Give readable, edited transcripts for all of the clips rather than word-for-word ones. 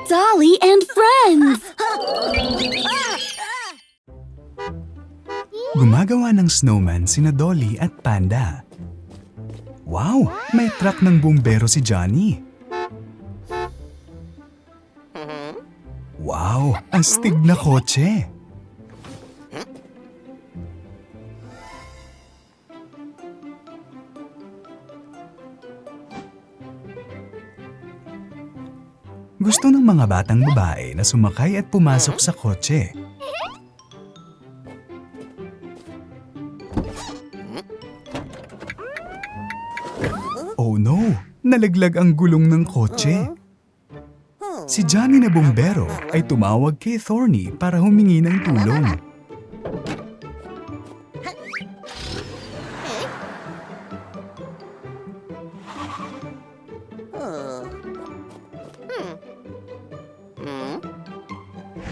Dolly and friends! Gumagawa ng snowman sina Dolly at Panda. Wow! May truck ng bumbero si Johnny. Wow! Astig na kotse! Gusto ng mga batang babae na sumakay at pumasok sa kotse. Oh no! Nalaglag ang gulong ng kotse. Si Johnny na bumbero ay tumawag kay Thorny para humingi ng tulong.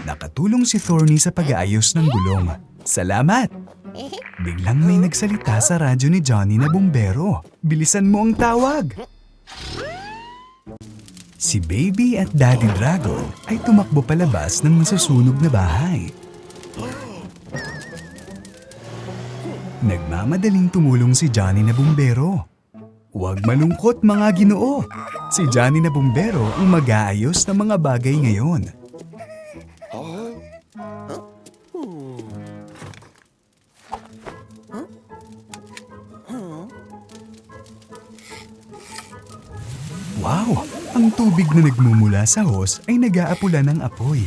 Nakatulong si Thorny sa pag-aayos ng gulong. Salamat! Biglang may nagsalita sa radyo ni Johnny na bumbero. Bilisan mo ang tawag! Si Baby at Daddy Dragon ay tumakbo palabas ng masusunog na bahay. Nagmamadaling tumulong si Johnny na bumbero. Huwag malungkot mga Ginoo! Si Johnny na bumbero ang mag-aayos ng mga bagay ngayon. Wow! Ang tubig na nagmumula sa hose ay nag-aapula ng apoy.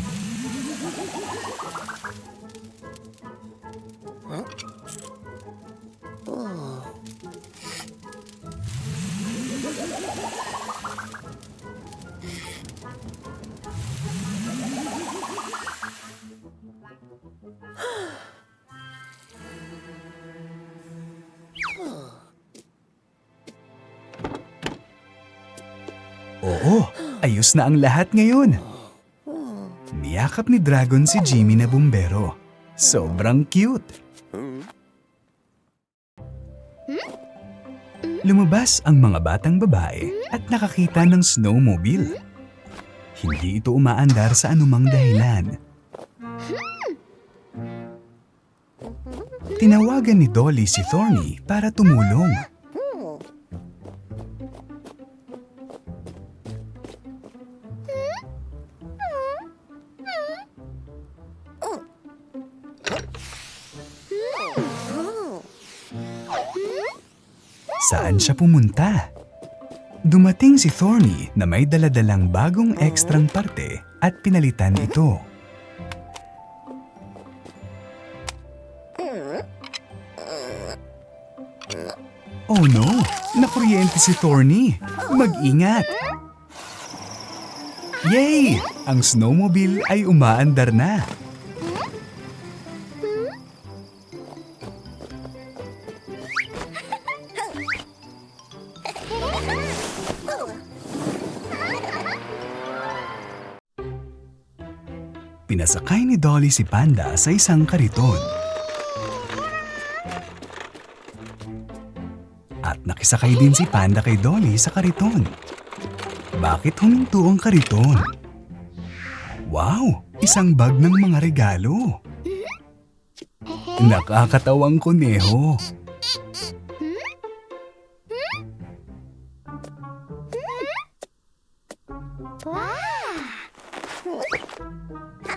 Oo, ayos na ang lahat ngayon. Niyakap ni Dragon si Jimmy na bumbero. Sobrang cute. Lumabas ang mga batang babae at nakakita ng snowmobile. Hindi ito umaandar sa anumang dahilan. Tinawagan ni Dolly si Thorny para tumulong. Saan siya pumunta? Dumating si Thorny na may daladalang bagong ekstrang parte at pinalitan ito. Oh no! Nakuryente si Thorny! Mag-ingat! Yay! Ang snowmobile ay umaandar na! Pinasakay ni Dolly si Panda sa isang kariton. At nakisakay din si Panda kay Dolly sa kariton. Bakit huminto ang kariton? Wow! Isang bag ng mga regalo. Nakakatawang kuneho.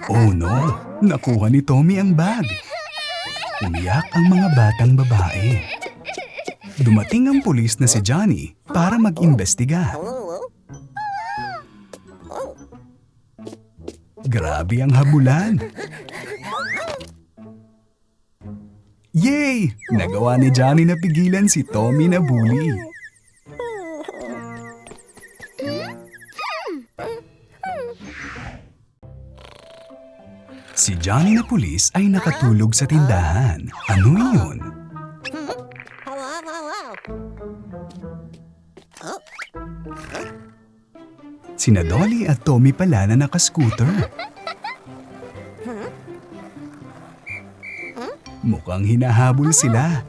Oh no! Nakuha ni Tommy ang bag. Umiyak ang mga batang babae. Dumating ang pulis na si Johnny para mag-imbestiga. Grabe ang habulan. Yay! Nagawa ni Johnny na pigilan si Tommy na bully. Si Johnny na pulis ay nakatulog sa tindahan. Ano iyon? Sina Dolly at Tommy pala na nakascooter. Mukhang hinahabol sila.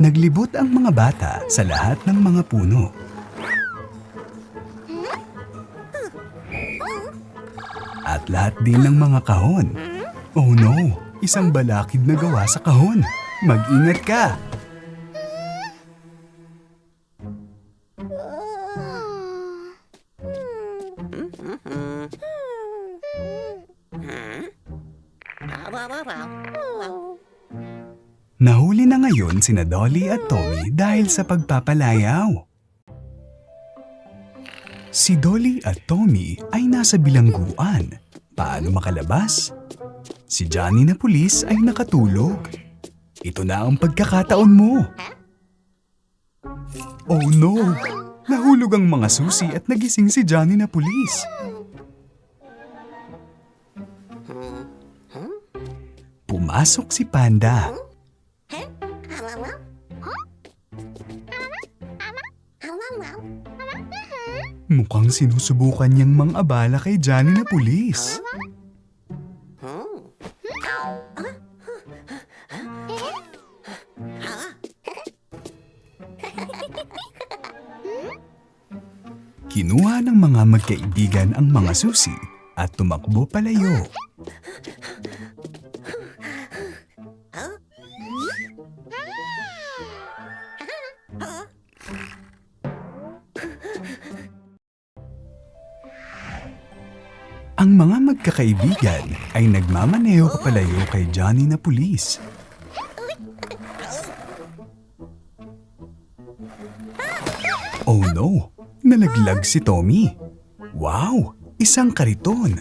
Naglibot ang mga bata sa lahat ng mga puno. At lahat din ng mga kahon. Oh no! Isang balakid na gawa sa kahon. Mag-ingat ka! Nahuli na ngayon sina Dolly at Tommy dahil sa pagpapalayaw. Si Dolly at Tommy ay nasa bilangguan. Paano makalabas? Si Johnny na pulis ay nakatulog. Ito na ang pagkakataon mo. Oh no! Nahulog ang mga susi at nagising si Johnny na pulis. Pumasok si Panda. Mukhang sinusubukan niyang mang-abala kay Johnny na pulis. Kinuha ng mga magkaibigan ang mga susi at tumakbo palayo. Ang mga magkakaibigan ay nagmamaneho papalayo kay Johnny na pulis. Oh no! Nalaglag si Tommy. Wow! Isang kariton.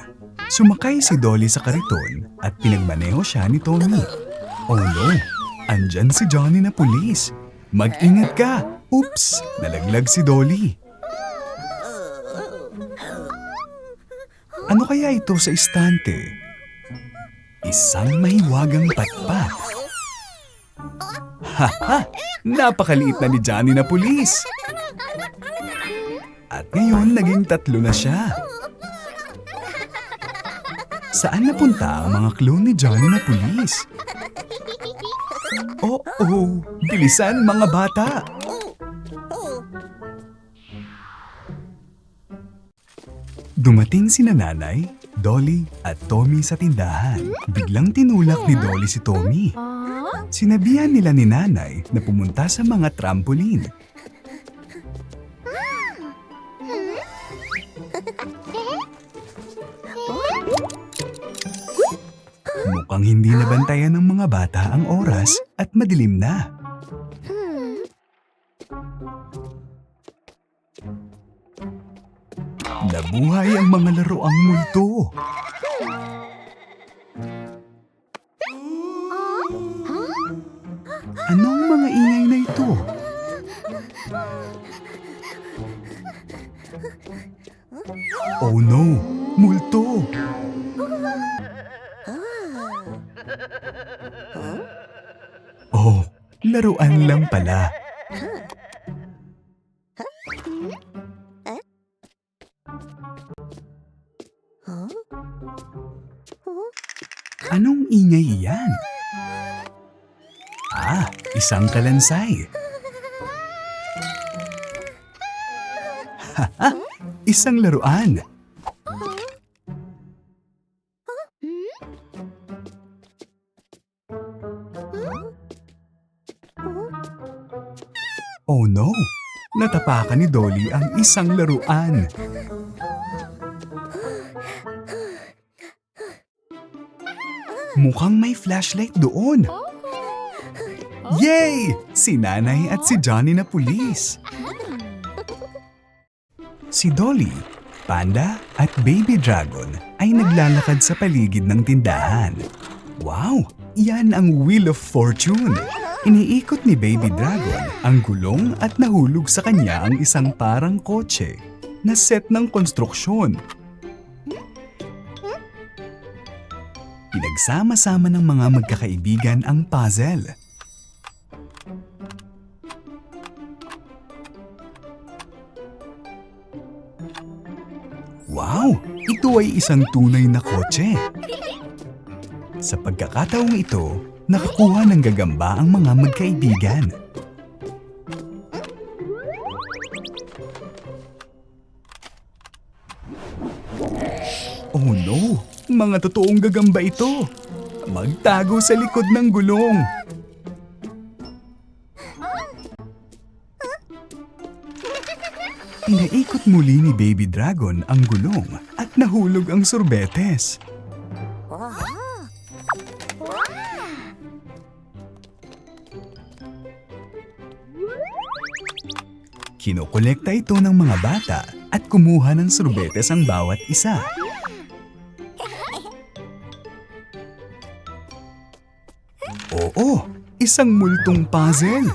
Sumakay si Dolly sa kariton at pinagmaneho siya ni Tommy. Oh no! Andyan si Johnny na pulis. Mag-ingat ka! Oops! Nalaglag si Dolly. Ano kaya ito sa istante? Isang mahiwagang patpat. Haha! Napakaliit na ni Johnny na pulis. At ngayon naging 3 na siya. Saan napunta ang mga clue ni Johnny na pulis? Oh, bilisan mga bata! Dumating sina Nanay, Dolly at Tommy sa tindahan. Biglang tinulak ni Dolly si Tommy. Sinabihan nila ni Nanay na pumunta sa mga trampoline. Mukhang hindi nabantayan ng mga bata ang oras at madilim na. Nabuhay ang mga laruang multo. Anong mga ingay na ito? Oh no! Multo! Oh, laruan lang pala. Anong ingay iyan? Isang kalansay. Haha! Isang laruan. Oh no! Natapakan ni Dolly ang isang laruan. Mukhang may flashlight doon. Yay! Si Nanay at si Johnny na pulis. Si Dolly, Panda at Baby Dragon ay naglalakad sa paligid ng tindahan. Wow! Yan ang Wheel of Fortune. Iniikot ni Baby Dragon ang gulong at nahulog sa kanya ang isang parang kotse na set ng konstruksyon. Pinagsama-sama ng mga magkakaibigan ang puzzle. Wow! Ito ay isang tunay na kotse. Sa pagkakataong ito, Nakakuha ng gagamba ang mga magkaibigan. Oh no! Mga totoong gagamba ito! Magtago sa likod ng gulong! Inaikot muli ni Baby Dragon ang gulong at nahulog ang sorbetes. Kinokolekta ito ng mga bata at kumuha ng sorbetes ang bawat isa. Oo, isang multong puzzle.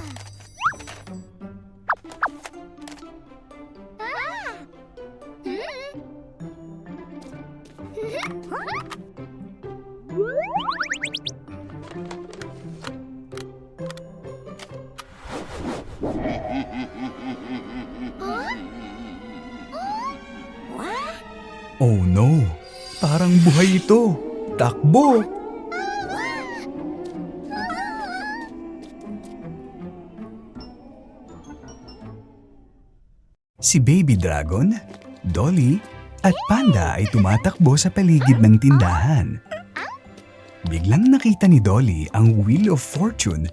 Oh no, parang buhay ito. Takbo! Si Baby Dragon, Dolly, at Panda ay tumatakbo sa paligid ng tindahan. Biglang nakita ni Dolly ang Wheel of Fortune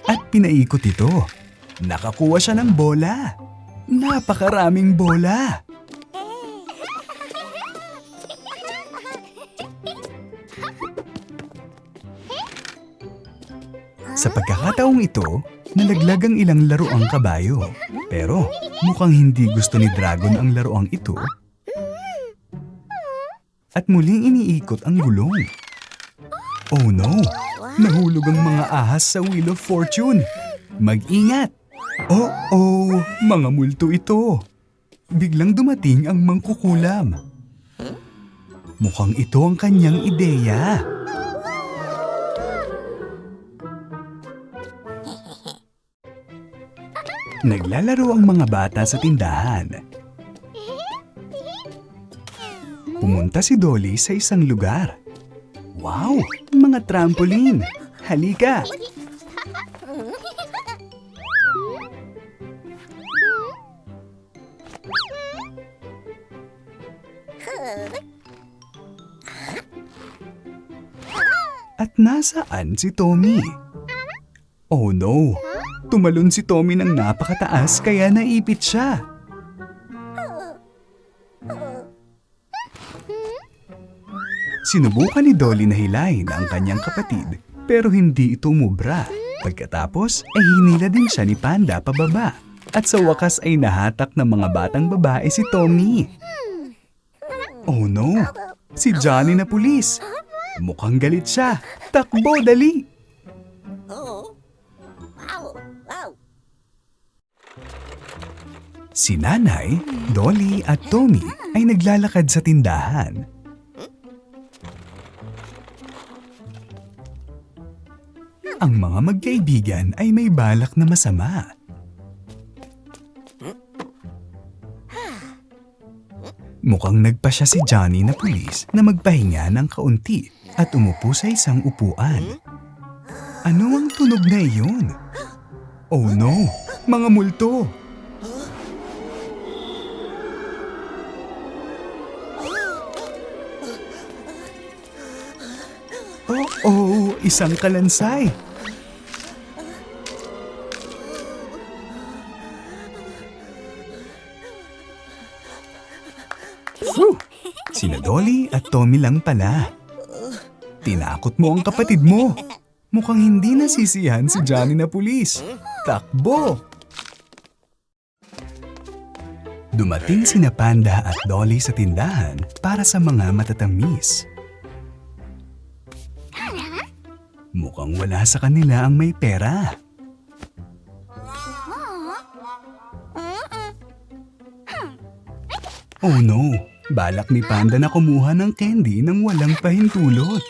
at pinaikot ito. Nakakuha siya ng bola. Napakaraming bola. Sa pagkakataong ito, nalaglag ang ilang laruang kabayo. Pero mukhang hindi gusto ni Dragon ang laruang ito. At muling iniikot ang gulong. Oh no! Nahulog ang mga ahas sa Wheel of Fortune. Mag-ingat! Oh, mga multo ito. Biglang dumating ang mangkukulam. Mukhang ito ang kanyang ideya. Naglalaro ang mga bata sa tindahan. Pumunta si Dolly sa isang lugar. Wow! Mga trampoline! Halika! At nasaan si Tommy? Oh no! Tumalon si Tommy ng napakataas kaya naipit siya. Sinubukan ni Dolly na hilahin ang kanyang kapatid pero hindi ito umubra. Pagkatapos ay hinila din siya ni Panda pababa at sa wakas ay nahatak ng mga batang babae si Tommy. Oh no! Si Johnny na pulis! Mukhang galit siya! Takbo, dali! Si Nanay, Dolly at Tommy ay naglalakad sa tindahan. Ang mga magkaibigan ay may balak na masama. Mukhang nagpasya si Johnny na pulis na magpahinga ng kaunti at umupo sa isang upuan. Ano ang tunog na iyon? Oh no! Mga multo! Oh, isang kalansay! Phew! Sina Dolly at Tommy lang pala. Tinakot mo ang kapatid mo. Mukhang hindi nasisiyahan si Johnny na pulis. Takbo! Dumating sina Panda at Dolly sa tindahan para sa mga matatamis. Mukhang wala sa kanila ang may pera. Oh no! Balak ni Panda na kumuha ng candy nang walang pahintulot.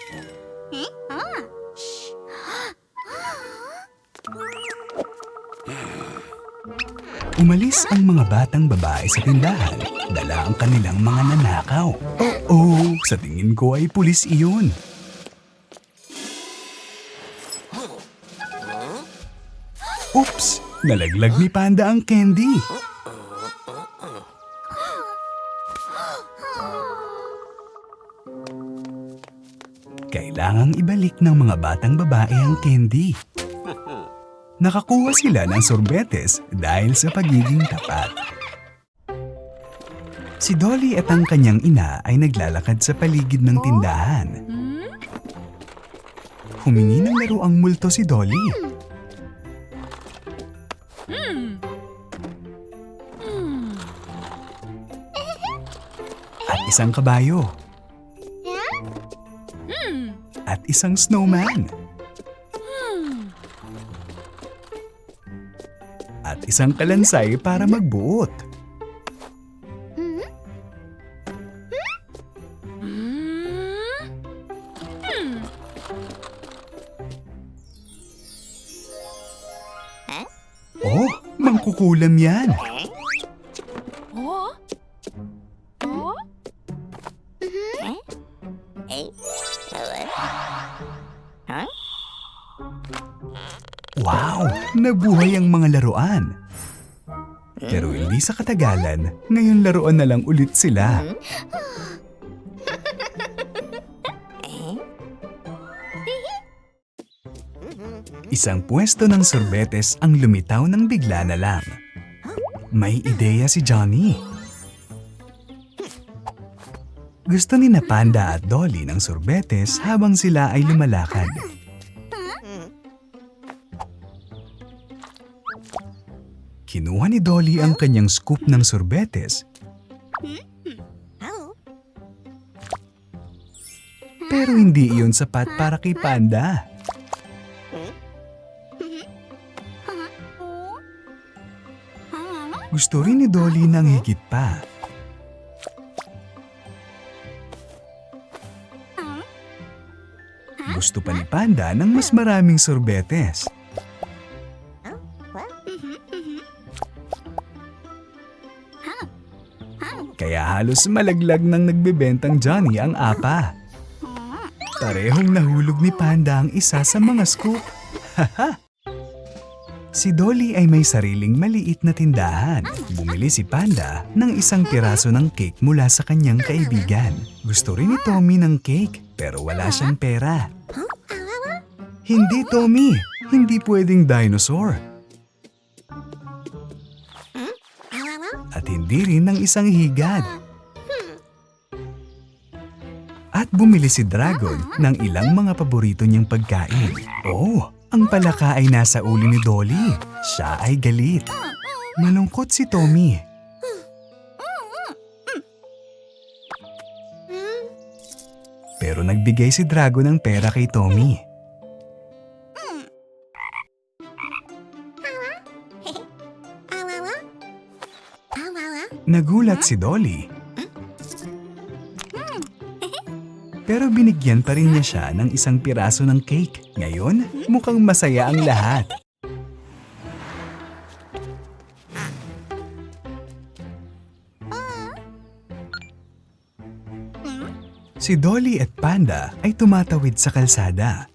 Umalis ang mga batang babae sa tindahan. Dala ang kanilang mga nanakaw. Oh, sa tingin ko ay pulis iyon. Oops! Nalaglag ni Panda ang candy. Kailangang ibalik ng mga batang babae ang candy. Nakakuha sila ng sorbetes dahil sa pagiging tapat. Si Dolly at ang kanyang ina ay naglalakad sa paligid ng tindahan. Humingi ng laro ang multo si Dolly. At isang kabayo. At isang snowman. At isang kalansay para magbuot. Oh, mangkukulam yan. Wow! Nabuhay ang mga laruan. Pero hindi sa katagalan, ngayon laruan na lang ulit sila. Isang pwesto ng sorbetes ang lumitaw ng bigla na lang. May ideya si Johnny. Gusto ni na Panda at Dolly ng sorbetes habang sila ay lumalakad. Kinuha ni Dolly ang kanyang scoop ng sorbetes. Pero hindi iyon sapat para kay Panda. Gusto rin ni Dolly ng higit pa. Gusto pa ni Panda ng mas maraming sorbetes. Kaya halos malaglag ng nagbebentang Johnny ang apa. Parehong nahulog ni Panda ang isa sa mga scoop. Haha! Si Dolly ay may sariling maliit na tindahan. Bumili si Panda ng isang piraso ng cake mula sa kanyang kaibigan. Gusto rin ni Tommy ng cake pero wala siyang pera. Hindi, Tommy! Hindi pwedeng dinosaur. At hindi rin ng isang higad. At bumili si Dragon ng ilang mga paborito niyang pagkain. Oh, ang palaka ay nasa ulo ni Dolly. Siya ay galit. Malungkot si Tommy. Pero nagbigay si Dragon ng pera kay Tommy. Nagulat si Dolly. Pero binigyan pa rin niya siya ng isang piraso ng cake. Ngayon, mukhang masaya ang lahat. Si Dolly at Panda ay tumatawid sa kalsada.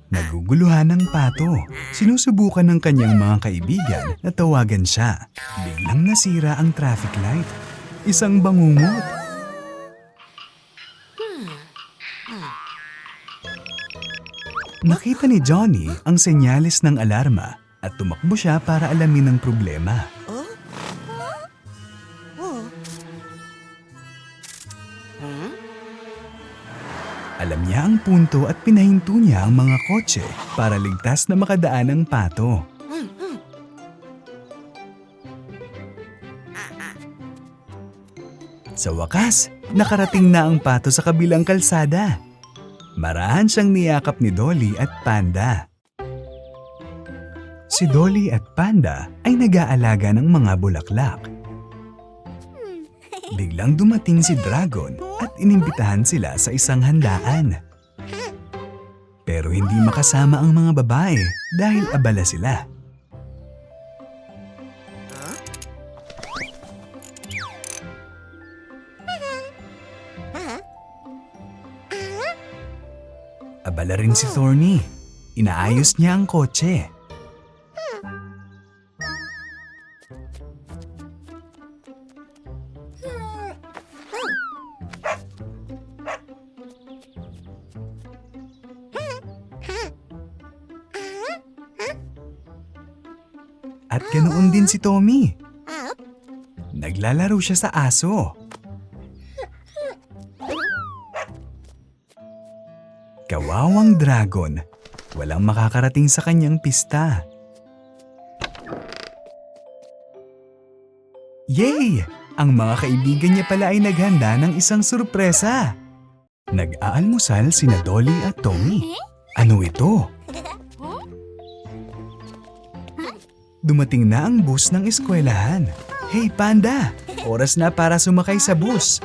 Naguguluhan ng pato. Sinusubukan ng kanyang mga kaibigan na tawagan siya. Biglang nasira ang traffic light. Isang bangungot. Nakita ni Johnny ang senyales ng alarma at tumakbo siya para alamin ang problema. Alam niya ang punto at pinahinto niya ang mga kotse para ligtas na makadaan ang pato. Sa wakas, nakarating na ang pato sa kabilang kalsada. Marahan siyang niyakap ni Dolly at Panda. Si Dolly at Panda ay nag-aalaga ng mga bulaklak. Biglang dumating si Dragon at inimbitahan sila sa isang handaan. Pero hindi makasama ang mga babae dahil abala sila. Abala rin si Thorny. Inaayos niya ang kotse. At ganoon din si Tommy. Naglalaro siya sa aso. Kawawang dragon. Walang makakarating sa kanyang pista. Yay! Ang mga kaibigan niya pala ay naghanda ng isang sorpresa. Nag-aalmusal sina Dolly at Tommy. Ano ito? Dumating na ang bus ng eskwelahan. Hey Panda! Oras na para sumakay sa bus.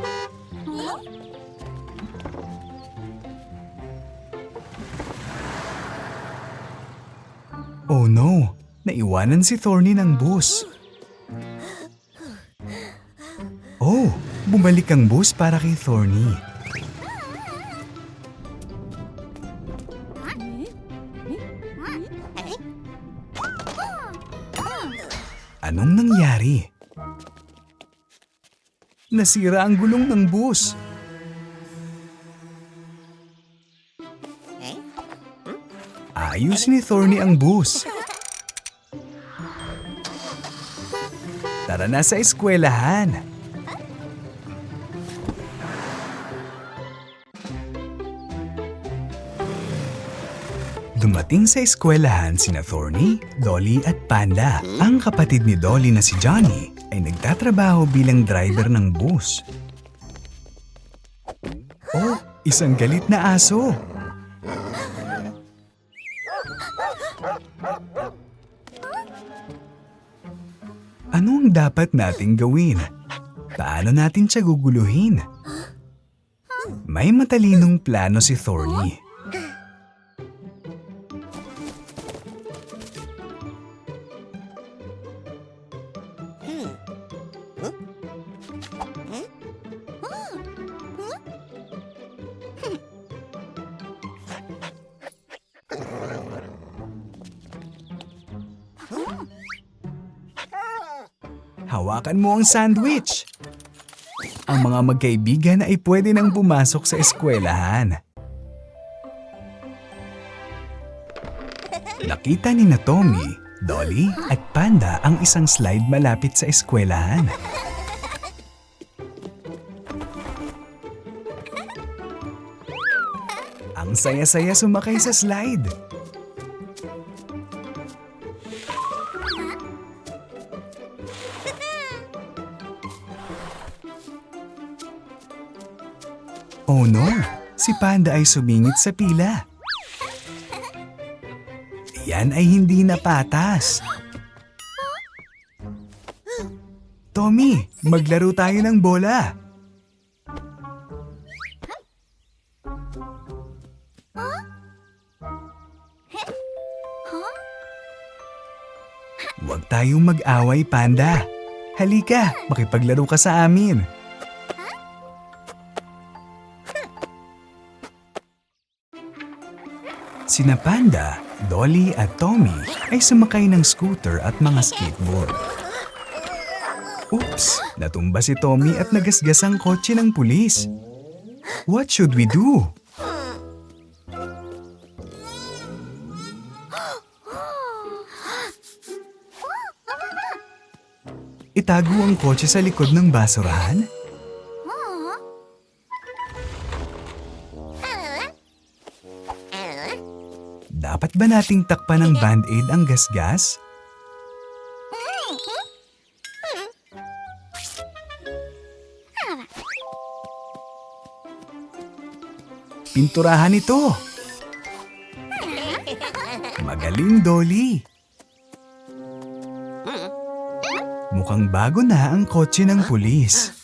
Oh no! Naiwanan si Thorny ng bus. Oh! Bumalik ang bus para kay Thorny. Anong nangyari? Nasira ang gulong ng bus. Ayos ni Thorny ang bus. Tara na sa eskwelahan. Dumating sa eskwelahan sina Thorny, Dolly at Panda. Ang kapatid ni Dolly na si Johnny ay nagtatrabaho bilang driver ng bus. Oh, isang galit na aso. Ano ang dapat nating gawin? Paano natin siya guguluhin? May matalinong plano si Thorny. Hawakan mo ang sandwich. Ang mga magkaibigan ay pwede nang pumasok sa eskwelahan. Nakita ni na Tommy, Dolly at Panda ang isang slide malapit sa eskwelahan. Ang saya-saya sumakay sa slide. Oh no! Si Panda ay sumingit sa pila. Yan ay hindi na patas. Tommy, maglaro tayo ng bola. Huwag tayong mag-away, Panda. Halika, makipaglaro ka sa amin. Sina Panda, Dolly at Tommy ay sumakay ng scooter at mga skateboard. Oops! Natumba si Tommy at nagasgas ang kotse ng pulis. What should we do? Itago ang kotse sa likod ng basurahan? Dapat ba nating takpan ng band-aid ang gasgas? Pinturahan ito! Magaling, Dolly! Mukhang bago na ang kotse ng pulis.